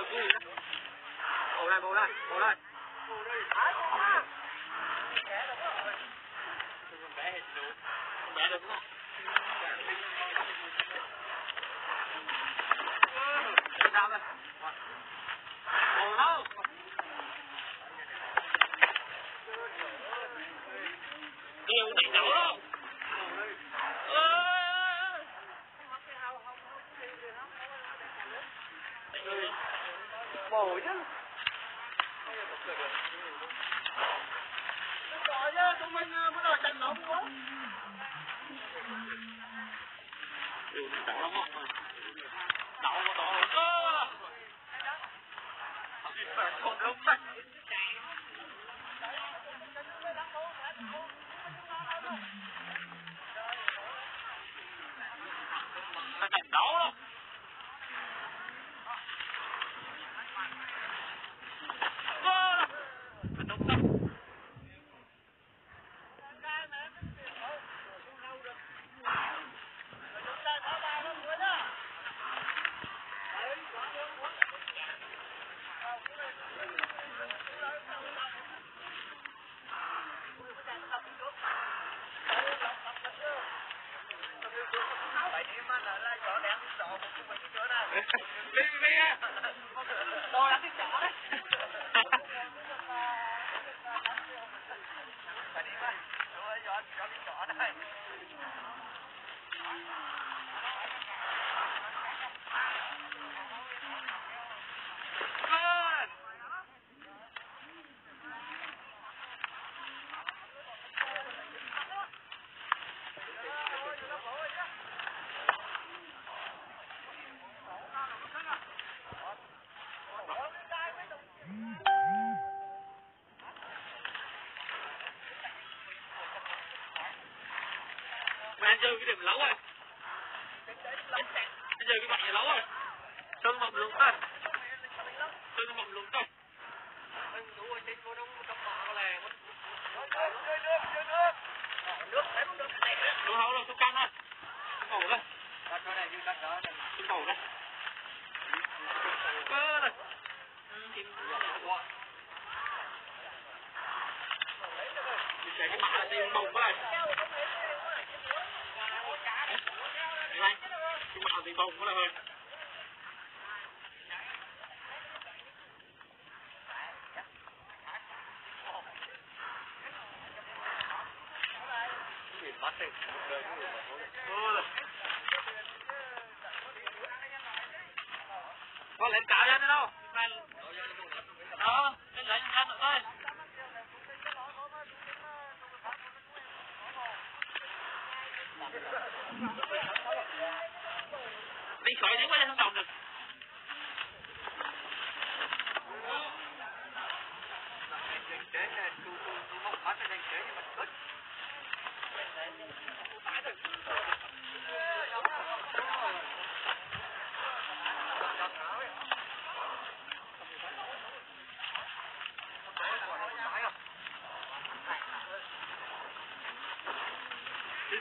Bù đây. Vẽ được không? Sao đây? Bù đâu? Kêu đánh đấu đâu? Bù chứ. Rồi chứ, tụi mình bắt đầu tranh lộn quá. Đậu lắm không? Đậu mà đậu cơ. Còn lúc này. Nó tranh đấu lắm. Tôi đánh cái chỏ đấy. Phải đi mà. Tôi cho cái chỏ đây. Mày dư cái điểm lấu rồi. Bây giờ cái bạn này lấu rồi. Sơn mộng luôn thôi. Sơn mộng luôn thôi. Anh đủ rồi xin vô đông trong bò lè. Chơi nước. Nước thấy không được này. Đúng không đâu, xuống căng thôi. Xuống bầu đây. Đặt cái này như đặt đó. Xuống bầu đây. Cơ này. Để cái mã là đi bầu quá này. Này, cái màu thì bông quá là hơi. Có lên cạo ra nữa đâu. Đó, lên lấy ra nữa thôi. Đi khỏi đứng qua lên không đồng được.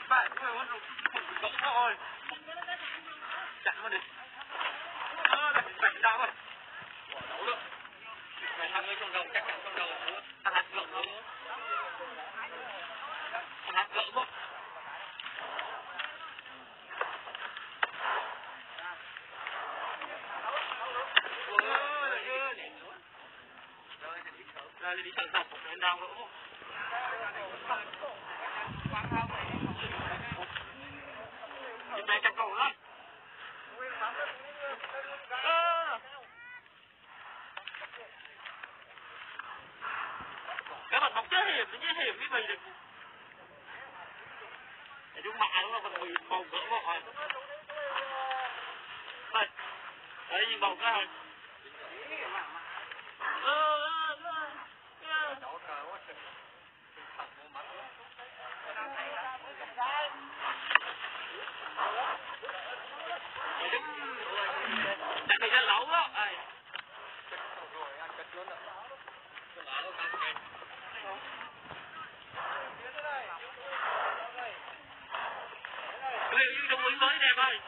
Bạn phải bắt đầu gõ thôi. Chặn nó đi. Đánh ra rồi. Đấu được. Mày thằng ấy trong đầu chắc chắn trong đầu. Thằng hạt gợn không? Thằng hạt gợn không? Rồi đi sẵn sàng đến đau nữa không? Đi về chặt cầu lên. Cái mặt bóng chết hiểm, nó chết hiểm cái mày được. Để chúng mạ đúng không? Còn mì bầu cỡ bọc rồi. Đây. Đấy nhìn bầu cái rồi. Chắc bị ra lẩu đó. Liệu đồng ý mới đẹp ơi.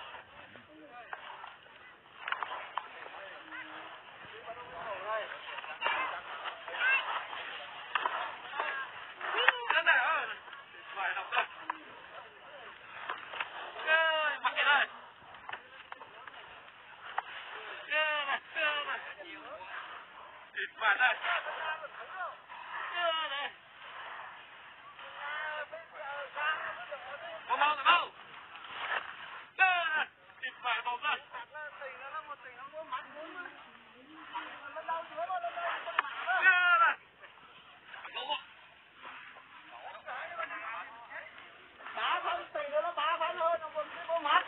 Thịt phạt đây. Mau mau mau. Thịt phạt mau ra. Bả phân tiền đó bả phải hơn ông quân cái con mắt.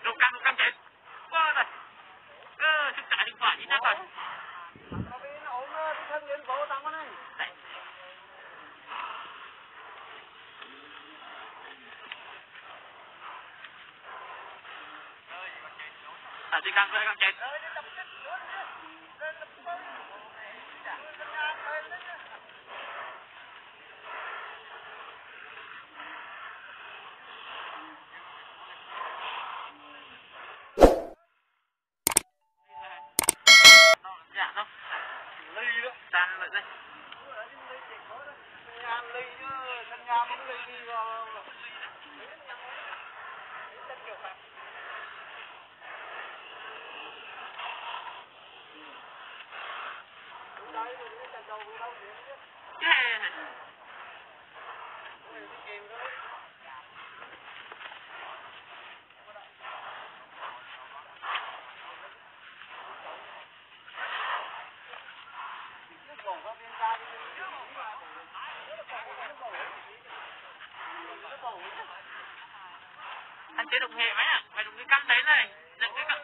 Rụt cam chị. Quá rồi. Chúng ta đừng phải như thế rồi. Đi căng với con chị. Dạ không. Ly đó. Tan lại đây. Ly chứ, thanh nga muốn ly đi vào. Anh chế đụng hệ máy à? Mày đụng cái căm đấy này. Đừng cái căm.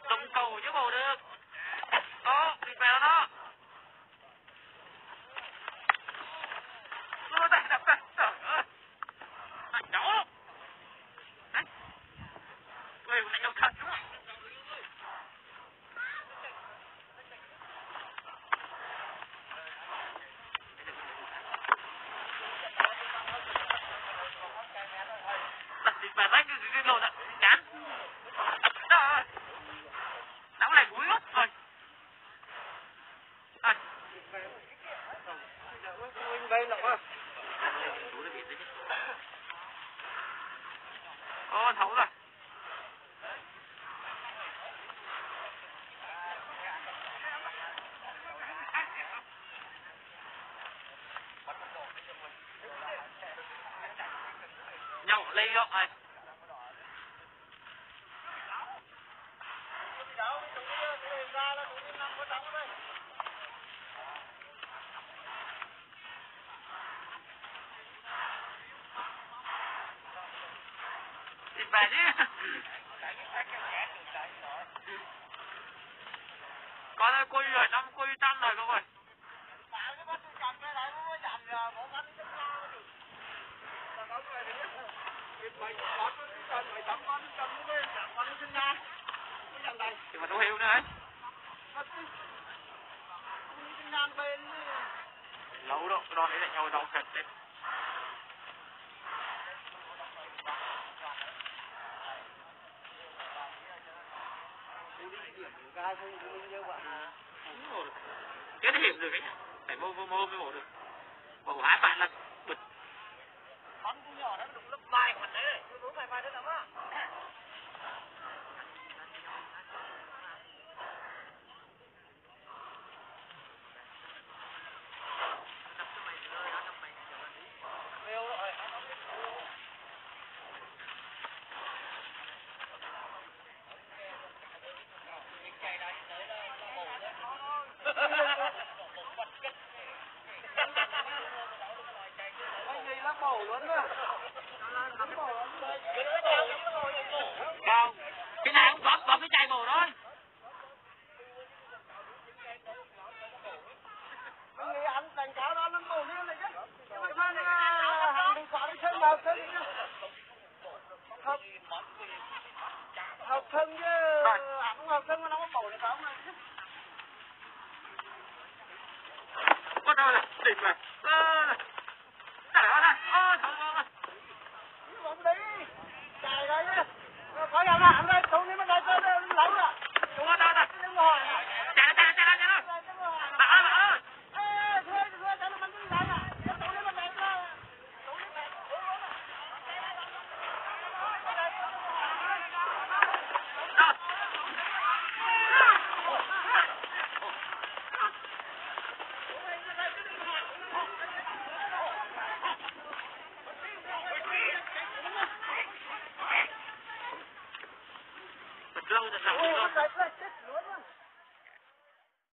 Đụng cầu chứ bầu được. Đó, đi về đó. Đây, đập đây. Anh cháu. Đấy. Ui, này nhau thật đúng không? Đặt đi về rách cái lồn ạ. Chán. Đó. Nóng này mũi mất rồi. Rồi. Thấu rồi. Nhậu ly không ơi. Đi về chứ. Có đây quay rồi, năm quay trăm rồi không ơi. Thì mà đâu hiểu nữa ấy. Lâu đâu, đòn đấy lại nhau đau thật đấy. Cái nó hiểm được ấy nhỉ? Phải mô mới mổ được. Bầu hái bạn là bịch. Bắn cũng nhỏ đó, đụng lớp vai mặt đấy. Tôi vai thế nào á? Bầu luôn á. Không. Cái này cũng có cái chai bầu thôi. Người ăn cảnh cáo đó nó bầu lên này chứ. Hàng đi quả đi chân vào chân chứ. Học thân chứ. Học thân mà nó có bầu được không này chứ. tiền mà. Trời ơi, thằng con. Bọn đi. Trời ơi. Có nhà nào đây, tụi nó đây lấy à. Chúng nó đâu nè. Đứng ngồi. Chạy nó. Bà ơi. Ê, thưa cho nó mình đứng lại à. Tụi nó đẹp lên. Lâu rồi.